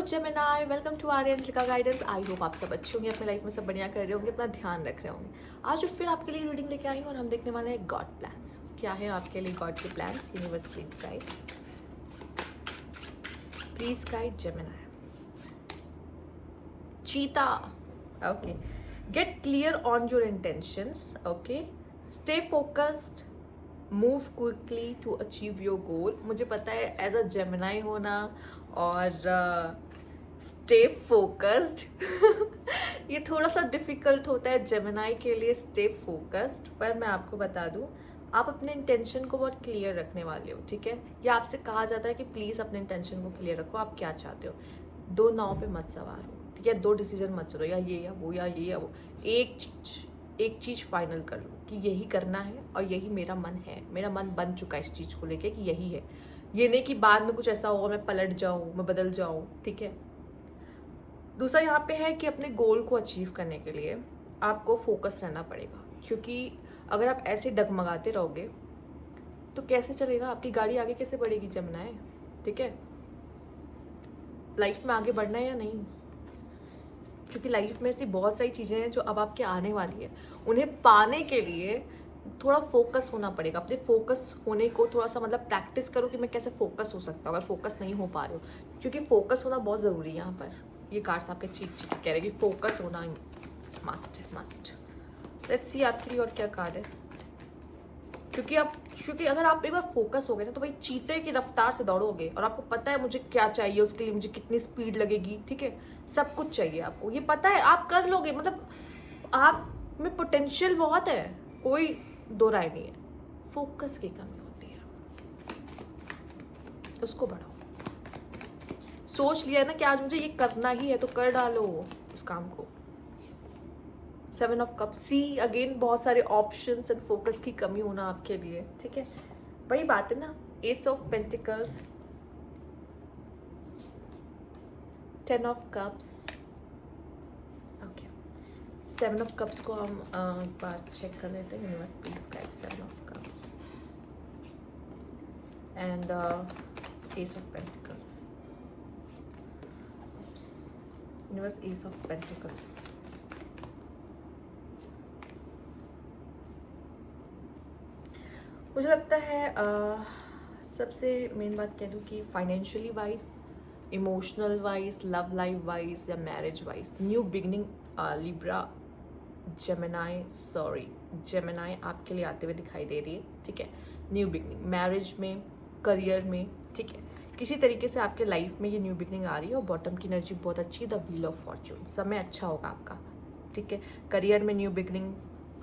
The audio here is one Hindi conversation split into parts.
जेमिनाई, वेलकम टू आर्यन का गाइडेंस। आई होप आप सब अच्छे होंगे, अपनी लाइफ में सब बढ़िया कर रहे होंगे, अपना ध्यान रख रहे होंगे। आज फिर आपके लिए रीडिंग लेके आई हूँ और हम देखने वाले हैं गॉड प्लान्स। क्या है आपके लिए गॉड के plans? Universe please guide Gemini. चीता, okay. Get clear on your intentions, okay. Stay focused, move quickly to achieve your goal. मुझे पता है एज अ जेमिनाई होना और स्टे फोकस्ड ये थोड़ा सा डिफिकल्ट होता है जेमिनाई के लिए, स्टे फोकस्ड। पर मैं आपको बता दूं, आप अपने इंटेंशन को बहुत क्लियर रखने वाले हो, ठीक है। या आपसे कहा जाता है कि प्लीज़ अपने इंटेंशन को क्लियर रखो, आप क्या चाहते हो। दो नाव पे मत सवार हो, ठीक है। दो डिसीजन मत चलो, या ये या वो या ये या वो। एक चीज़ फाइनल कर लो कि यही करना है और यही मेरा मन है। मेरा मन बन चुका है इस चीज़ को लेके कि यही है। ये नहीं कि बाद में कुछ ऐसा होगा मैं पलट जाऊँ, मैं बदल जाऊँ, ठीक है। दूसरा यहाँ पे है कि अपने गोल को अचीव करने के लिए आपको फोकस रहना पड़ेगा, क्योंकि अगर आप ऐसे डगमगाते रहोगे तो कैसे चलेगा, आपकी गाड़ी आगे कैसे बढ़ेगी जमुनाएं, ठीक है। लाइफ में आगे बढ़ना है या नहीं, क्योंकि लाइफ में ऐसी बहुत सारी चीज़ें हैं जो अब आपके आने वाली है। उन्हें पाने के लिए थोड़ा फोकस होना पड़ेगा। अपने फोकस होने को थोड़ा सा मतलब प्रैक्टिस करो कि मैं कैसे फोकस हो सकता हूँ अगर फोकस नहीं हो पा रहे हो, क्योंकि फोकस होना बहुत ज़रूरी है। यहाँ पर ये कार्ड्स आपके चीट कह रहे हैं कि फोकस होना मस्ट है, मस्ट। लेट्स सी आपके लिए और क्या कार्ड है। क्योंकि अगर आप एक बार फोकस हो गए ना तो वही चीते की रफ्तार से दौड़ोगे और आपको पता है मुझे क्या चाहिए, उसके लिए मुझे कितनी स्पीड लगेगी, ठीक है। सब कुछ चाहिए आपको, ये पता है, आप कर लोगे। मतलब आप में पोटेंशियल बहुत है, कोई दो राय नहीं है। फोकस की कमी होती है, उसको बढ़ाओ। सोच लिया ना कि आज मुझे ये करना ही है तो कर डालो उस काम को। 7 ऑफ कप, सी अगेन बहुत सारे ऑप्शंस एंड फोकस की कमी होना आपके लिए, ठीक है। वही बात है ना, ace of pentacles, 10 of cups, okay. 7 of cups को हम एक बार चेक कर लेते हैं। Universe please guide 7 of cups and ace of pentacles. Universe ace of pentacles, मुझे लगता है सबसे मेन बात कह दूँ कि financially wise, emotional wise, love life wise या marriage wise new beginning Libra Gemini आपके लिए आते हुए दिखाई दे रही है, ठीक है। न्यू बिगनिंग मैरिज में, करियर में, ठीक है। किसी तरीके से आपके लाइफ में ये न्यू बिगनिंग आ रही है और बॉटम की एनर्जी बहुत अच्छी है। द व्हील ऑफ फॉर्च्यून, समय अच्छा होगा आपका, ठीक है। करियर में न्यू बिगनिंग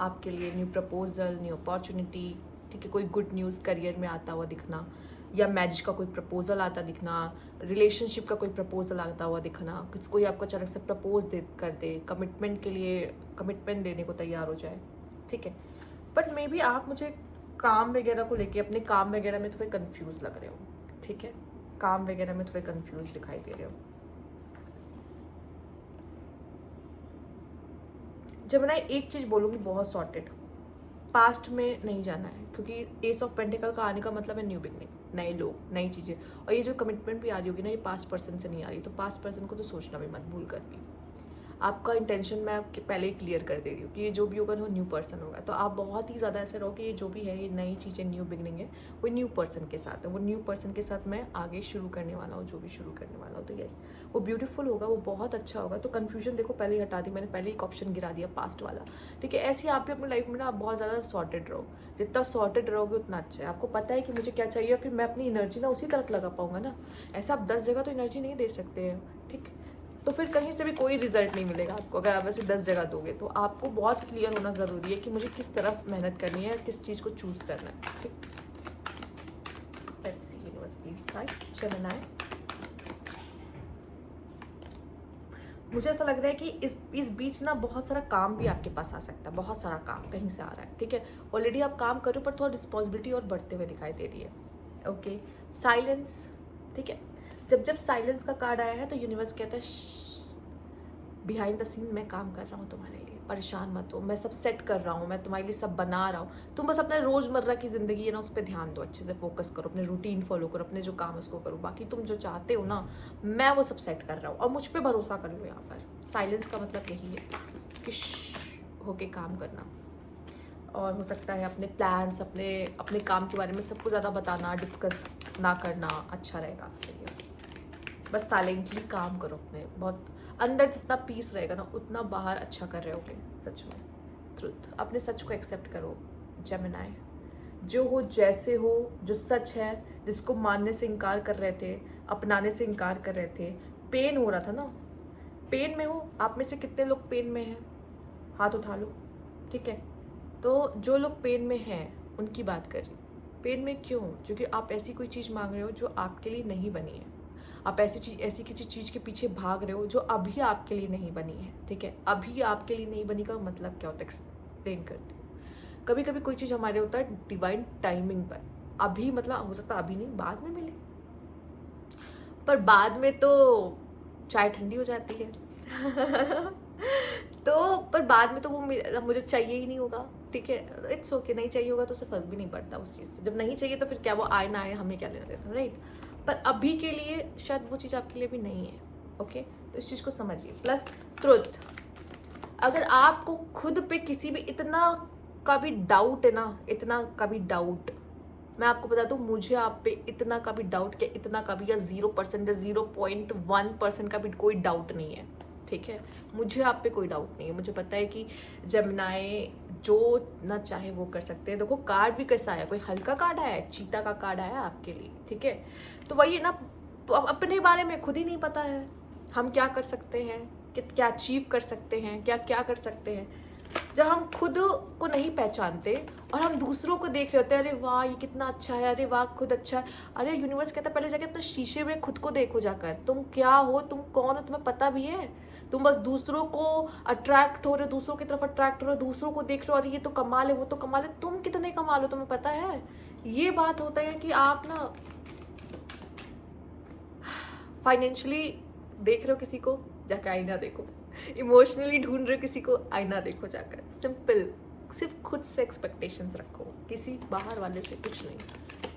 आपके लिए, न्यू प्रपोजल, न्यू अपॉर्चुनिटी, ठीक है। कोई गुड न्यूज़ करियर में आता हुआ दिखना, या मैरिज का कोई प्रपोजल आता दिखना, रिलेशनशिप का कोई प्रपोजल आता हुआ दिखना, कोई आपको अचानक से प्रपोज कर दे, कमिटमेंट के लिए कमिटमेंट देने को तैयार हो जाए, ठीक है। बट मे बी आप मुझे काम वगैरह को लेके, अपने काम वगैरह में थोड़े कंफ्यूज लग रहे हो, ठीक है। काम वगैरह में थोड़े कंफ्यूज दिखाई दे रहे हो। जब मैं एक चीज़ बोलूँगी, बहुत सॉर्टेड, पास्ट में नहीं जाना है, क्योंकि एस ऑफ पेंटिकल का आने का मतलब है न्यू बिगनिंग, नए लोग, नई चीज़ें। और ये जो कमिटमेंट भी आ रही होगी ना, ये पास्ट पर्सन से नहीं आ रही, तो पास्ट पर्सन को तो सोचना भी मत भूल कर भी। आपका इंटेंशन मैं आपके पहले ही क्लियर कर दे रही हूँ कि ये जो भी होगा वो न्यू पर्सन होगा। तो आप बहुत ही ज़्यादा ऐसे रहो कि ये जो भी है, ये नई चीज़ें, न्यू बिगनिंग है, वो न्यू पर्सन के साथ है। वो न्यू पर्सन के साथ मैं आगे शुरू करने वाला हूँ, जो भी शुरू करने वाला हूँ। तो यस, वो ब्यूटीफुल होगा, वो बहुत अच्छा होगा। तो कन्फ्यूजन देखो पहले ही हटा दी मैंने, पहले एक ऑप्शन गिरा दिया पास्ट वाला, ठीक है। ऐसे ही आप भी अपनी लाइफ में ना आप बहुत ज़्यादा सॉर्टेड रहो। जितना सॉर्टेड रहोगे उतना अच्छा है। आपको पता है कि मुझे क्या चाहिए, फिर मैं अपनी एनर्जी ना उसी तरफ लगा पाऊंगा ना। ऐसा आप 10 जगह तो एनर्जी नहीं दे सकते हैं, ठीक। तो फिर कहीं से भी कोई रिजल्ट नहीं मिलेगा आपको अगर आप ऐसे 10 जगह दोगे। तो आपको बहुत क्लियर होना ज़रूरी है कि मुझे किस तरफ मेहनत करनी है, किस चीज़ को चूज़ करना है, ठीक। Let's see universe please guide Gemini. मुझे ऐसा लग रहा है कि इस बीच ना बहुत सारा काम भी आपके पास आ सकता है, बहुत सारा काम कहीं से आ रहा है, ठीक है। ऑलरेडी आप काम कर रहे हो पर थोड़ा रिस्पॉन्सिबिलिटी और बढ़ते हुए दिखाई दे रही है, ओके। साइलेंस, ठीक है। जब साइलेंस का कार्ड आया है तो यूनिवर्स कहता है बिहाइंड द सीन मैं काम कर रहा हूँ तुम्हारे लिए, परेशान मत हो, मैं सब सेट कर रहा हूँ, मैं तुम्हारे लिए सब बना रहा हूँ। तुम बस अपने रोज़मर्रा की ज़िंदगी है ना, उस पर ध्यान दो, अच्छे से फोकस करो, अपने रूटीन फॉलो करो, अपने जो काम है उसको करो। बाकी तुम जो चाहते हो ना, मैं वो सब सेट कर रहा हूँ, और मुझ पर भरोसा कर लो। यहाँ पर साइलेंस का मतलब यही है कि होके काम करना। और हो सकता है अपने प्लान्स, अपने काम के बारे में सबको ज़्यादा बताना, डिस्कस ना करना अच्छा रहेगा आपके लिए। बस साइलेंटली काम करो अपने, बहुत अंदर जितना पीस रहेगा ना, उतना बाहर अच्छा कर रहे होगे। सच में ट्रुथ, अपने सच को एक्सेप्ट करो जेमिनी। जो हो जैसे हो, जो सच है, जिसको मानने से इनकार कर रहे थे, अपनाने से इनकार कर रहे थे, पेन हो रहा था ना, पेन में हो। आप में से कितने लोग पेन में हैं? हाथ उठा लो, ठीक है। तो जो लोग पेन में हैं उनकी बात कर रही हूँ। पेन में क्यों? क्योंकि आप ऐसी कोई चीज़ मांग रहे हो जो आपके लिए नहीं बनी है। आप ऐसी किसी चीज़ के पीछे भाग रहे हो जो अभी आपके लिए नहीं बनी है, ठीक है। अभी आपके लिए नहीं बनी का मतलब क्या होता है, एक्सप्लेन करती हूँ। कभी कभी कोई चीज़ हमारे होता है डिवाइन टाइमिंग पर। अभी मतलब हो सकता है अभी नहीं, बाद में मिले, पर बाद में तो चाय ठंडी हो जाती है तो पर बाद में तो वो मुझे चाहिए ही नहीं होगा, ठीक है। इट्स ओके, नहीं चाहिए होगा तो उससे फर्क भी नहीं पड़ता उस चीज़ से। जब नहीं चाहिए तो फिर क्या, वो आए ना आए, हमें क्या लेना देना, राइट। पर अभी के लिए शायद वो चीज़ आपके लिए भी नहीं है, ओके। तो इस चीज़ को समझिए। प्लस ट्रुथ, अगर आपको खुद पे किसी भी इतना का भी डाउट है ना, इतना का भी डाउट, मैं आपको बता दूं, मुझे आप पे इतना का भी डाउट, क्या इतना का भी, या 0% या 0.1% का भी कोई डाउट नहीं है, ठीक है। मुझे आप पे कोई डाउट नहीं है। मुझे पता है कि जेमिनी जो ना चाहे वो कर सकते हैं। देखो कार्ड भी कैसा आया, कोई हल्का कार्ड आया है, चीता का कार्ड आया आपके लिए, ठीक है। तो वही है ना, अपने बारे में खुद ही नहीं पता है हम क्या कर सकते हैं, क्या अचीव कर सकते हैं, क्या क्या कर सकते हैं। जब हम खुद को नहीं पहचानते और हम दूसरों को देख रहे होते हैं, अरे वाह ये कितना अच्छा है, अरे वाह खुद अच्छा है। अरे यूनिवर्स कहता है पहले जाके अपने शीशे में खुद को देखो जाकर, तुम क्या हो, तुम कौन हो, तुम्हें पता भी है। तुम बस दूसरों को अट्रैक्ट हो रहे हो, दूसरों की तरफ अट्रैक्ट हो रहे हो, दूसरों को देख रहे हो, अरे ये तो कमाल है, वो तो कमाल है। तुम कितने कमाल हो तुम्हें पता है। ये बात होता है कि आप ना फाइनेंशियली देख रहे हो किसी को, जाकर आईना देखो। इमोशनली ढूंढ रहे हो किसी को, आईना देखो जाकर। सिंपल, सिर्फ खुद से एक्सपेक्टेशंस रखो, किसी बाहर वाले से कुछ नहीं।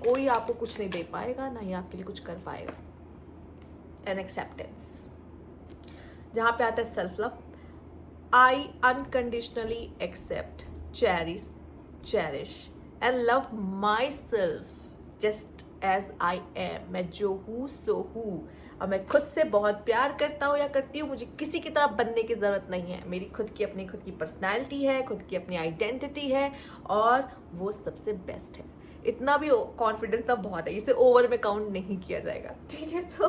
कोई आपको कुछ नहीं दे पाएगा, ना ही आपके लिए कुछ कर पाएगा। एंड एक्सेप्टेंस, जहाँ पे आता है self love. I unconditionally accept, cherish and love myself just as I am. मैं जो हूँ सो हूँ, और मैं खुद से बहुत प्यार करता हूँ या करती हूँ। मुझे किसी की तरह बनने की ज़रूरत नहीं है। मेरी खुद की पर्सनैलिटी है, खुद की अपनी आइडेंटिटी है, और वो सबसे बेस्ट है। इतना भी कॉन्फिडेंस तो बहुत है, इसे ओवर में काउंट नहीं किया जाएगा, ठीक है। तो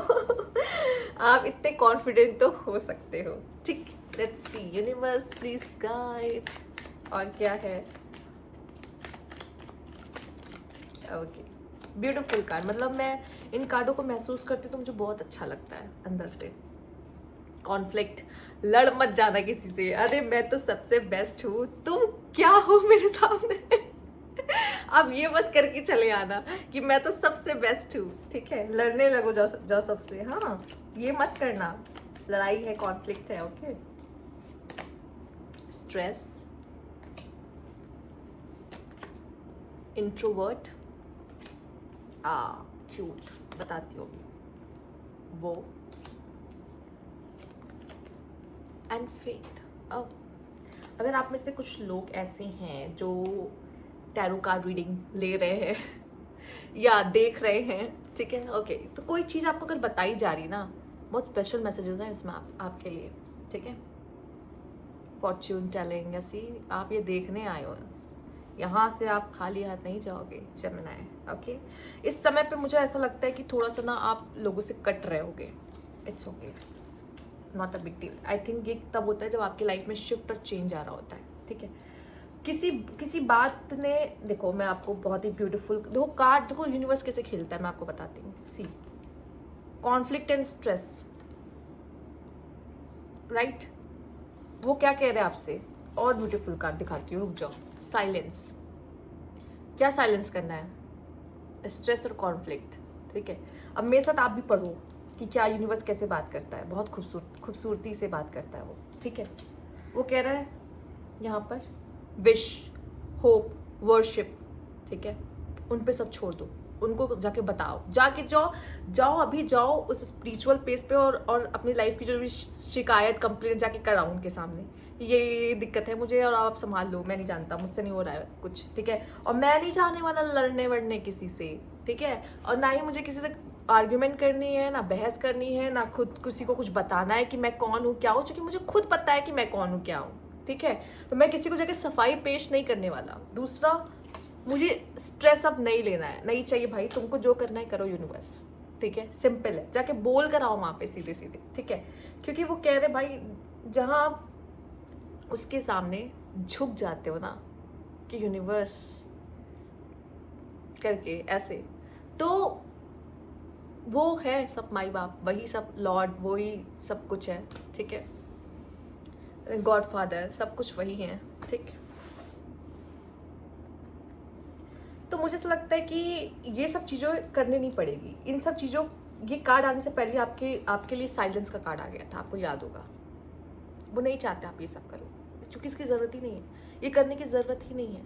आप इतने कॉन्फिडेंट तो हो सकते हो, ठीक। Let's see universe please guide. और क्या है, ओके ब्यूटीफुल कार्ड। मतलब मैं इन कार्डों को महसूस करती तो मुझे बहुत अच्छा लगता है अंदर से। कॉन्फ्लिक्ट, लड़ मत जाना किसी से, अरे मैं तो सबसे बेस्ट हूँ, तुम क्या हो मेरे सामने अब ये मत करके चले आना कि मैं तो सबसे बेस्ट हूँ, ठीक है। लड़ने लगो जाओ सबसे, हाँ ये मत करना। लड़ाई है, कॉन्फ्लिक्ट है, ओके। स्ट्रेस, इंट्रोवर्ट, क्यूट, बताती हूँ वो, एंड फेथ। अगर आप में से कुछ लोग ऐसे हैं जो टैरो कार्ड रीडिंग ले रहे हैं या देख रहे हैं, ठीक है, ओके, तो कोई चीज़ आपको अगर बताई जा रही ना, बहुत स्पेशल मैसेजेस हैं इसमें आपके लिए, ठीक है। फॉर्च्यून टेलिंग, ऐसी आप ये देखने आए हो, यहाँ से आप खाली हाथ नहीं जाओगे जेमिनी, ओके। इस समय पे मुझे ऐसा लगता है कि थोड़ा सा ना आप लोगों से कट रहे होगे। It's okay, not a big deal. I think ये तब होता है जब आपकी लाइफ में शिफ्ट और चेंज आ रहा होता है, ठीक है। किसी बात ने, देखो मैं आपको बहुत ही ब्यूटीफुल, देखो कार्ड, देखो यूनिवर्स कैसे खेलता है, मैं आपको बताती हूँ। सी, कॉन्फ्लिक्ट एंड स्ट्रेस, राइट। वो क्या कह रहे हैं आपसे, और ब्यूटीफुल कार्ड दिखाती हूँ, रुक जाओ। साइलेंस, क्या साइलेंस करना है, स्ट्रेस और कॉन्फ्लिक्ट, ठीक है। अब मेरे साथ आप भी पढ़ो कि क्या यूनिवर्स कैसे बात करता है, बहुत खूबसूरती से बात करता है वो, ठीक है। वो कह रहा है यहाँ पर विश, होप, वर्शिप, ठीक है, उन पे सब छोड़ दो, उनको जाके बताओ, जाके जाओ अभी जाओ उस स्पिरिचुअल पेस पे और अपनी लाइफ की जो भी शिकायत कंप्लेंट जाके कराओ उनके सामने, ये दिक्कत है मुझे और आप संभाल लो, मैं नहीं जानता, मुझसे नहीं हो रहा है कुछ, ठीक है। और मैं नहीं चाहने वाला लड़ने वड़ने किसी से, ठीक है, और ना ही मुझे किसी से आर्ग्यूमेंट करनी है, ना बहस करनी है, ना खुद किसी को कुछ बताना है कि मैं कौन हूँ क्या हूँ, क्योंकि मुझे खुद पता है कि मैं कौन हूँ क्या हूँ, ठीक है। तो मैं किसी को जाके सफाई पेश नहीं करने वाला। दूसरा, मुझे स्ट्रेस अब नहीं लेना है, नहीं चाहिए भाई, तुमको जो करना है करो यूनिवर्स, ठीक है, सिंपल है, जाके बोल कर आओ वहाँ पे सीधे सीधे, ठीक है। क्योंकि वो कह रहे भाई जहाँ आप उसके सामने झुक जाते हो ना कि यूनिवर्स करके ऐसे, तो वो है सब माई बाप, वही सब लॉर्ड, वही सब कुछ है, ठीक है, गॉड फादर, सब कुछ वही है, ठीक। तो मुझे ऐसा लगता है कि ये सब चीज़ें करनी नहीं पड़ेगी, इन सब चीज़ों, ये कार्ड आने से पहले आपके लिए साइलेंस का कार्ड आ गया था, आपको याद होगा। वो नहीं चाहते आप ये सब करो, क्योंकि इसकी ज़रूरत ही नहीं है, ये करने की ज़रूरत ही नहीं है।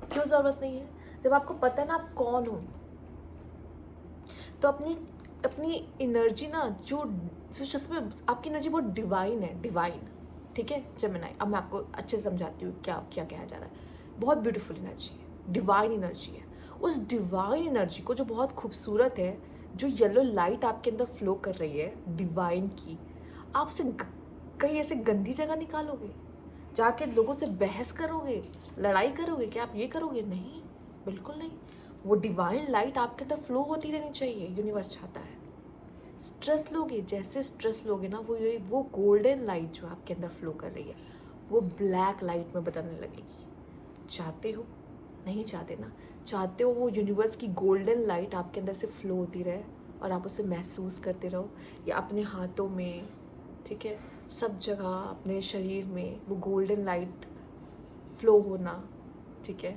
क्यों ज़रूरत नहीं है? जब आपको पता है ना आप कौन हो, तो अपनी एनर्जी ना, जो जिसमें आपकी एनर्जी बहुत डिवाइन है, डिवाइन, ठीक है जेमिनी। अब मैं आपको अच्छे से समझाती हूँ क्या क्या कहा जा रहा है। बहुत ब्यूटीफुल एनर्जी है, डिवाइन एनर्जी है। उस डिवाइन एनर्जी को, जो बहुत खूबसूरत है, जो येलो लाइट आपके अंदर फ्लो कर रही है डिवाइन की, आप उसे कहीं ऐसे गंदी जगह निकालोगे, जाके लोगों से बहस करोगे, लड़ाई करोगे, क्या आप ये करोगे? नहीं, बिल्कुल नहीं। वो डिवाइन लाइट आपके अंदर फ्लो होती रहनी चाहिए, यूनिवर्स चाहता है। स्ट्रेस लोगे, जैसे स्ट्रेस लोगे ना, वो गोल्डन लाइट जो आपके अंदर फ्लो कर रही है, वो ब्लैक लाइट में बदलने लगेगी। चाहते हो? नहीं चाहते ना? चाहते हो वो यूनिवर्स की गोल्डन लाइट आपके अंदर से फ्लो होती रहे और आप उसे महसूस करते रहो, या अपने हाथों में, ठीक है, सब जगह अपने शरीर में वो गोल्डन लाइट फ्लो होना, ठीक है,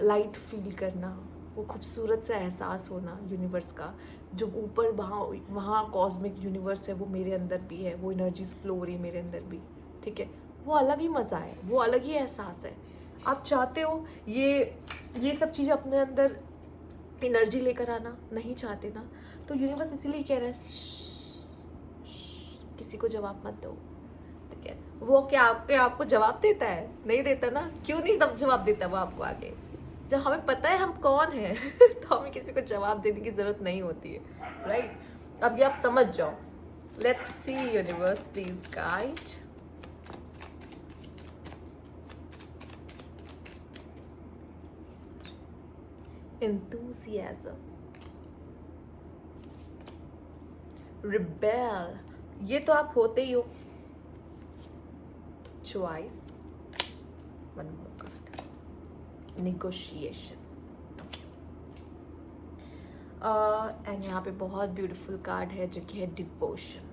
लाइट फील करना, वो खूबसूरत सा एहसास होना यूनिवर्स का, जो ऊपर वहाँ कॉस्मिक यूनिवर्स है, वो मेरे अंदर भी है, वो एनर्जीज फ्लो हो रही है मेरे अंदर भी, ठीक है। वो अलग ही मज़ा है, वो अलग ही एहसास है। आप चाहते हो ये सब चीज़ें अपने अंदर एनर्जी लेकर आना? नहीं चाहते ना? तो यूनिवर्स इसीलिए कह रहा है किसी को जवाब मत दो, ठीक है। वो क्या आपको जवाब देता है? नहीं देता ना। क्यों नहीं तब जवाब देता वो आपको आगे? जब हमें पता है हम कौन है तो हमें किसी को जवाब देने की जरूरत नहीं होती है, राइट। अब ये आप समझ जाओ। Let's see universe, please guide. enthusiasm, rebel, ये तो आप होते ही हो। choice, one more card, negotiation, and यहाँ पे बहुत ब्यूटीफुल कार्ड है जो कि है डिवोशन।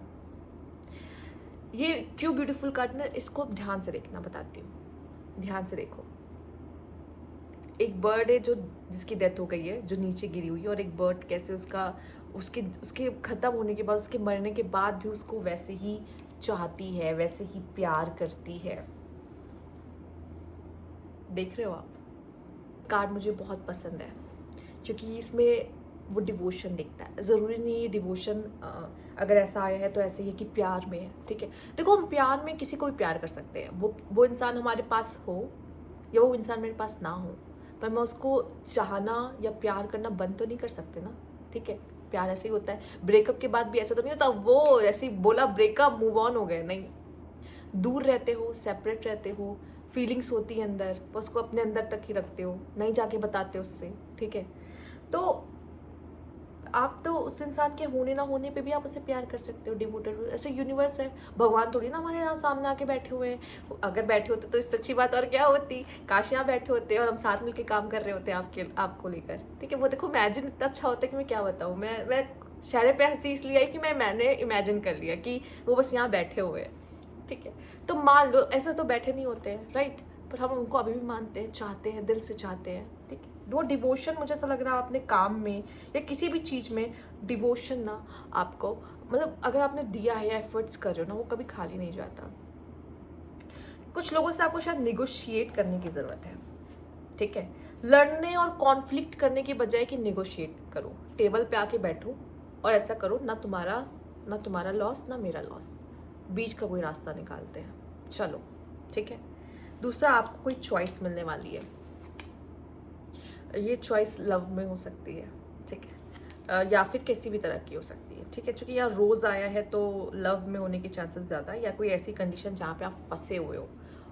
ये क्यों ब्यूटीफुल कार्ड ना, इसको ध्यान से देखना, बताती हूँ, ध्यान से देखो। एक बर्ड है जो जिसकी डेथ हो गई है, जो नीचे गिरी हुई है, और एक बर्ड कैसे उसके ख़त्म होने के बाद, उसके मरने के बाद भी उसको वैसे ही चाहती है, वैसे ही प्यार करती है। देख रहे हो आप? कार्ड मुझे बहुत पसंद है क्योंकि इसमें वो डिवोशन दिखता है। ज़रूरी नहीं है डिवोशन अगर ऐसा आया है तो ऐसे ही कि प्यार में है, ठीक है। देखो, हम प्यार में किसी को भी प्यार कर सकते हैं, वो इंसान हमारे पास हो या वो इंसान मेरे पास ना हो, पर मैं उसको चाहना या प्यार करना बंद तो नहीं कर सकते ना, ठीक है। प्यार ऐसे ही होता है। ब्रेकअप के बाद भी ऐसा तो नहीं होता वो ऐसे ही बोला ब्रेकअप मूव ऑन हो गए, नहीं। दूर रहते हो, सेपरेट रहते हो, फीलिंग्स होती है अंदर, पर उसको अपने अंदर तक ही रखते हो, नहीं जाके बताते उससे, ठीक है। तो आप तो उस इंसान के होने ना होने पे भी आप उसे प्यार कर सकते हो, डिवोटेड। ऐसे यूनिवर्स है, भगवान थोड़ी ना हमारे यहाँ सामने आके बैठे हुए हैं। अगर बैठे होते तो इससे अच्छी बात और क्या होती, काश यहाँ बैठे होते और हम साथ मिलकर काम कर रहे होते आपको लेकर, ठीक है। वो देखो इमेजिन इतना अच्छा होता है कि मैं क्या बताऊँ। मैं चेहरे पे हंसी इसलिए आई कि मैंने इमेजिन कर लिया कि वो बस यहाँ बैठे हुए हैं, ठीक है। तो मान लो ऐसा तो बैठे नहीं होते हैं, राइट, पर हम उनको अभी भी मानते हैं, चाहते हैं, दिल से चाहते हैं, ठीक है। वो डिवोशन मुझे ऐसा लग रहा है अपने काम में या किसी भी चीज़ में डिवोशन ना आपको, मतलब अगर आपने दिया है या एफर्ट्स कर रहे हो ना, वो कभी खाली नहीं जाता। कुछ लोगों से आपको शायद निगोशिएट करने की ज़रूरत है, ठीक है। लड़ने और कॉन्फ्लिक्ट करने की बजाय कि निगोशिएट करो, टेबल पे आके बैठो और ऐसा करो, ना तुम्हारा लॉस ना मेरा लॉस, बीच का कोई रास्ता निकालते हैं, चलो, ठीक है। दूसरा, आपको कोई चॉइस मिलने वाली है, ये चॉइस लव में हो सकती है, ठीक है, या फिर किसी भी तरह की हो सकती है, ठीक है। चूँकि यहाँ रोज़ आया है तो लव में होने के चांसेस ज़्यादा है, या कोई ऐसी कंडीशन जहाँ पे आप फंसे हुए हो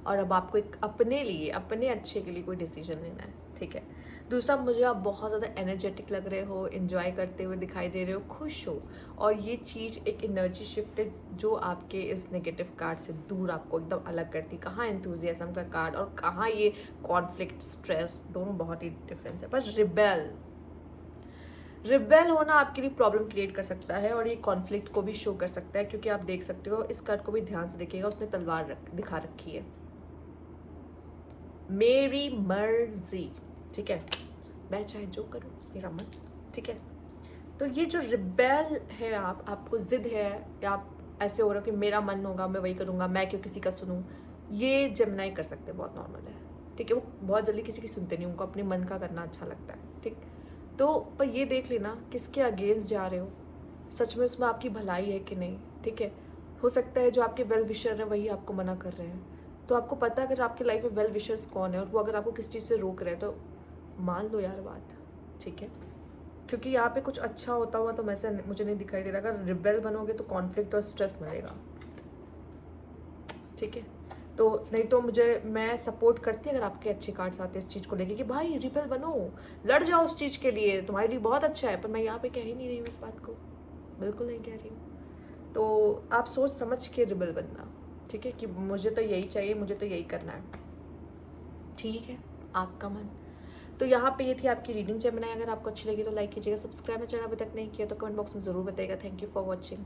और अब आपको एक अपने लिए, अपने अच्छे के लिए कोई डिसीजन लेना है, ठीक है। दूसरा, मुझे आप बहुत ज़्यादा एनर्जेटिक लग रहे हो, एंजॉय करते हुए दिखाई दे रहे हो, खुश हो, और ये चीज़ एक एनर्जी शिफ्ट है जो आपके इस नेगेटिव कार्ड से दूर आपको एकदम अलग करती। कहाँ एंथुजियाज्म का कार्ड और कहाँ ये कॉन्फ्लिक्ट, स्ट्रेस, दोनों बहुत ही डिफरेंस है। पर रिबेल होना आपके लिए प्रॉब्लम क्रिएट कर सकता है और ये कॉन्फ्लिक्ट को भी शो कर सकता है, क्योंकि आप देख सकते हो, इस कार्ड को भी ध्यान से देखिएगा, उसने तलवार दिखा रखी है, मेरी मर्जी, ठीक है, मैं चाहे जो करूँ, मेरा मन, ठीक है। तो ये जो रिबेल है, आपको जिद है, या आप ऐसे हो रहे हो कि मेरा मन होगा मैं वही करूँगा, मैं क्यों किसी का सुनूँ, ये जेमिनाई कर सकते हैं, बहुत नॉर्मल है, ठीक है। वो बहुत जल्दी किसी की सुनते नहीं, उनको अपने मन का करना अच्छा लगता है, ठीक। तो पर ये देख लेना किसके अगेंस्ट जा रहे हो, सच में उसमें आपकी भलाई है कि नहीं, ठीक है। हो सकता है जो आपके वेल विशर हैं वही आपको मना कर रहे हैं, तो आपको पता है अगर आपकी लाइफ में वेल विशर्स कौन है और वो अगर आपको किस चीज़ से रोक रहे हैं तो मान लो यार बात, ठीक है। क्योंकि यहाँ पे कुछ अच्छा होता हुआ तो मुझे नहीं दिखाई दे रहा। अगर रिबेल बनोगे तो कॉन्फ्लिक्ट और स्ट्रेस मिलेगा, ठीक है। तो नहीं तो मैं सपोर्ट करती अगर आपके अच्छे कार्ड्स आते इस चीज़ को लेके कि भाई रिबेल बनो, लड़ जाओ उस चीज़ के लिए, तुम्हारे लिए बहुत अच्छा है। पर मैं यहाँ पे कह ही नहीं रही हूँ इस बात को, बिल्कुल नहीं कह रही हूँ। तो आप सोच समझ के रिबेल बनना, ठीक है, कि मुझे तो यही चाहिए, मुझे तो यही करना है, ठीक है, आपका मन। तो यहाँ पे ये थी आपकी रीडिंग। जब बनाए, अगर आपको अच्छी लगी तो लाइक कीजिएगा, सब्सक्राइब मेरा चैनल अभी तक नहीं किया तो कमेंट बॉक्स में ज़रूर बताइएगा। Thank you for watching.